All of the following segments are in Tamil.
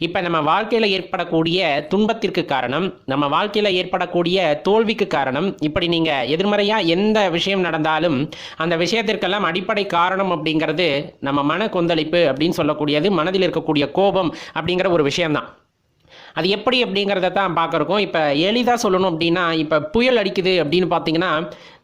இப்போ நம்ம வாழ்க்கையில் ஏற்படக்கூடிய துன்பத்திற்கு காரணம், நம்ம வாழ்க்கையில் ஏற்படக்கூடிய தோல்விக்கு காரணம், இப்படி நீங்கள் எதிர்மறையாக எந்த விஷயம் நடந்தாலும் அந்த விஷயத்திற்கெல்லாம் அடிப்படை காரணம் அப்படிங்கிறது நம்ம மன கொந்தளிப்பு அப்படின்னு சொல்லக்கூடியது, மனதில் இருக்கக்கூடிய கோபம் அப்படிங்கிற ஒரு விஷயம்தான். அது எப்படி அப்படிங்கிறத தான் பார்க்குறோம். இப்போ எளிதாக சொல்லணும் அப்படின்னா, இப்போ புயல் அடிக்குது அப்படின்னு பார்த்தீங்கன்னா,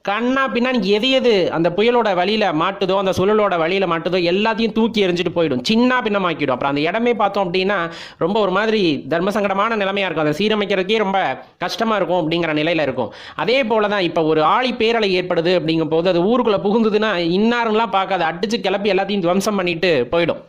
கண்ணா பின்னான்னு எது அந்த புயலோட வழியில் மாட்டுதோ, அந்த சுழலோட வழியில் மாட்டுதோ எல்லாத்தையும் தூக்கி எறிஞ்சிட்டு போயிடும், சின்ன பின்னமாக்கிடும். அப்புறம் அந்த இடமே பார்த்தோம் அப்படின்னா ரொம்ப ஒரு மாதிரி தர்மசங்கடமான நிலைமையாக இருக்கும். அதை சீரமைக்கிறதுக்கே ரொம்ப கஷ்டமாக இருக்கும் அப்படிங்கிற நிலையில் இருக்கும். அதே போல தான் இப்போ ஒரு ஆழி பேரலை ஏற்படுது அப்படிங்கும் போது அது ஊருக்குள்ளே புகுந்ததுன்னா இன்னாருலாம் பார்க்காது, அடித்து கிளப்பி எல்லாத்தையும் துவம்சம் பண்ணிட்டு போயிடும்.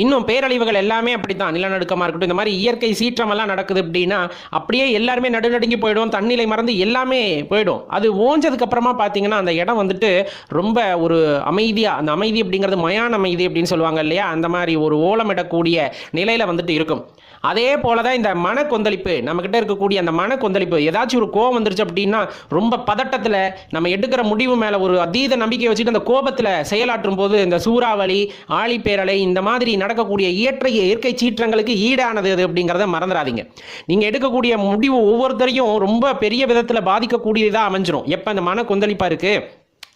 இன்னும் பேரழிவுகள் எல்லாமே அப்படித்தான். நிலநடுக்கமாக இருக்கட்டும், இந்த மாதிரி இயற்கை சீற்றமெல்லாம் நடக்குது அப்படின்னா அப்படியே எல்லாருமே நடுநடுங்கி போயிடும், தண்ணிலை மறந்து எல்லாமே போயிடும். அது ஓஞ்சதுக்கு அப்புறமா பார்த்தீங்கன்னா அந்த இடம் வந்துட்டு ரொம்ப ஒரு அமைதியாக, அந்த அமைதி அப்படிங்கிறது மயான அமைதி அப்படின்னு சொல்லுவாங்க இல்லையா, அந்த மாதிரி ஒரு ஓலமிடக்கூடிய நிலையில் வந்துட்டு இருக்கும். அதே போல தான் இந்த மன கொந்தளிப்பு, நம்மக்கிட்ட இருக்கக்கூடிய அந்த மன கொந்தளிப்பு, ஏதாச்சும் ஒரு கோபம் வந்துருச்சு அப்படின்னா ரொம்ப பதட்டத்தில் நம்ம எடுக்கிற முடிவு மேலே ஒரு அதீத நம்பிக்கை வச்சுட்டு அந்த கோபத்தில் செயலாற்றும் போது இந்த சூறாவளி, ஆழிப்பேரலை, இந்த மாதிரி நடக்கக்கூடிய இயற்கை சீற்றங்களுக்கு ஈடானது அது அப்படிங்கிறத மறந்துடாதீங்க. நீங்கள் எடுக்கக்கூடிய முடிவு ஒவ்வொருத்தரையும் ரொம்ப பெரிய விதத்தில் பாதிக்கக்கூடியதாக அமைஞ்சிரும். எப்போ அந்த மன கொந்தளிப்பாக இருக்குது,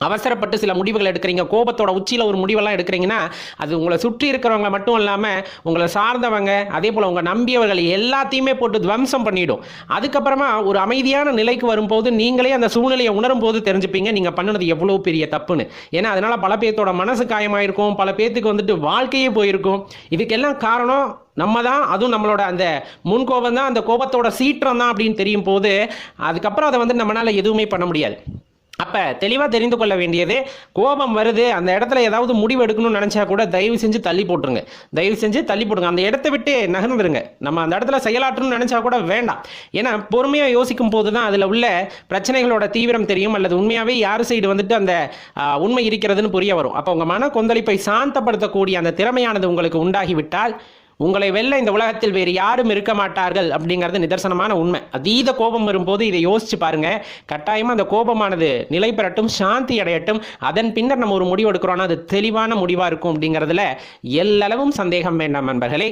அவசரப்பட்டு சில முடிவுகள் எடுக்கிறீங்க, கோபத்தோட உச்சியில் ஒரு முடிவெல்லாம் எடுக்கிறீங்கன்னா அது உங்களை சுற்றி இருக்கிறவங்க மட்டும் இல்லாமல் உங்களை சார்ந்தவங்க, அதே போல் உங்கள் நம்பியவர்கள் எல்லாத்தையுமே போட்டு துவம்சம் பண்ணிடும். அதுக்கப்புறமா ஒரு அமைதியான நிலைக்கு வரும்போது நீங்களே அந்த சூழ்நிலையை உணரும் போது தெரிஞ்சுப்பீங்க நீங்கள் பண்ணது எவ்வளோ பெரிய தப்புன்னு. ஏன்னா அதனால் பல பேர்த்தோட மனசு காயமாயிருக்கும், பல பேர்த்துக்கு வந்துட்டு வாழ்க்கையே போயிருக்கும். இதுக்கெல்லாம் காரணம் நம்ம தான். அதுவும் நம்மளோட அந்த முன்கோபம் தான், அந்த கோபத்தோட சீற்றம் தான் அப்படின்னு தெரியும் போது அதுக்கப்புறம் அதை வந்து நம்மளால் எதுவுமே பண்ண முடியாது. அப்போ தெளிவாக தெரிந்து கொள்ள வேண்டியது, கோபம் வருது, அந்த இடத்துல ஏதாவது முடிவு எடுக்கணும்னு நினச்சா கூட தயவு செஞ்சு தள்ளி போட்டுருங்க. அந்த இடத்த விட்டு நகர்ந்துருங்க. நம்ம அந்த இடத்துல செயலாற்றணும்னு நினச்சா கூட வேண்டாம். ஏன்னா பொறுமையாக யோசிக்கும் போது தான் அதில் உள்ள பிரச்சனைகளோட தீவிரம் தெரியும், அல்லது உண்மையாகவே யார் சைடு வந்துட்டு அந்த உண்மை இருக்கிறதுன்னு புரிய வரும். அப்போ உங்கள் மன கொந்தளிப்பை சாந்தப்படுத்தக்கூடிய அந்த திறமையானது உங்களுக்கு உண்டாகிவிட்டால் உங்களை வெல்ல இந்த உலகத்தில் வேறு யாரும் இருக்க மாட்டார்கள் அப்படிங்கிறது நிதர்சனமான உண்மை. அதீத கோபம் வரும்போது இதை யோசிச்சு பாருங்க. கட்டாயமா அந்த கோபமானது நிலை பெறட்டும், சாந்தி அடையட்டும். அதன் பின்னர் நம்ம ஒரு முடிவு எடுக்கிறோம்னா அது தெளிவான முடிவா இருக்கும் அப்படிங்கிறதுல எல்லளவும் சந்தேகம் வேண்டாம் நண்பர்களே.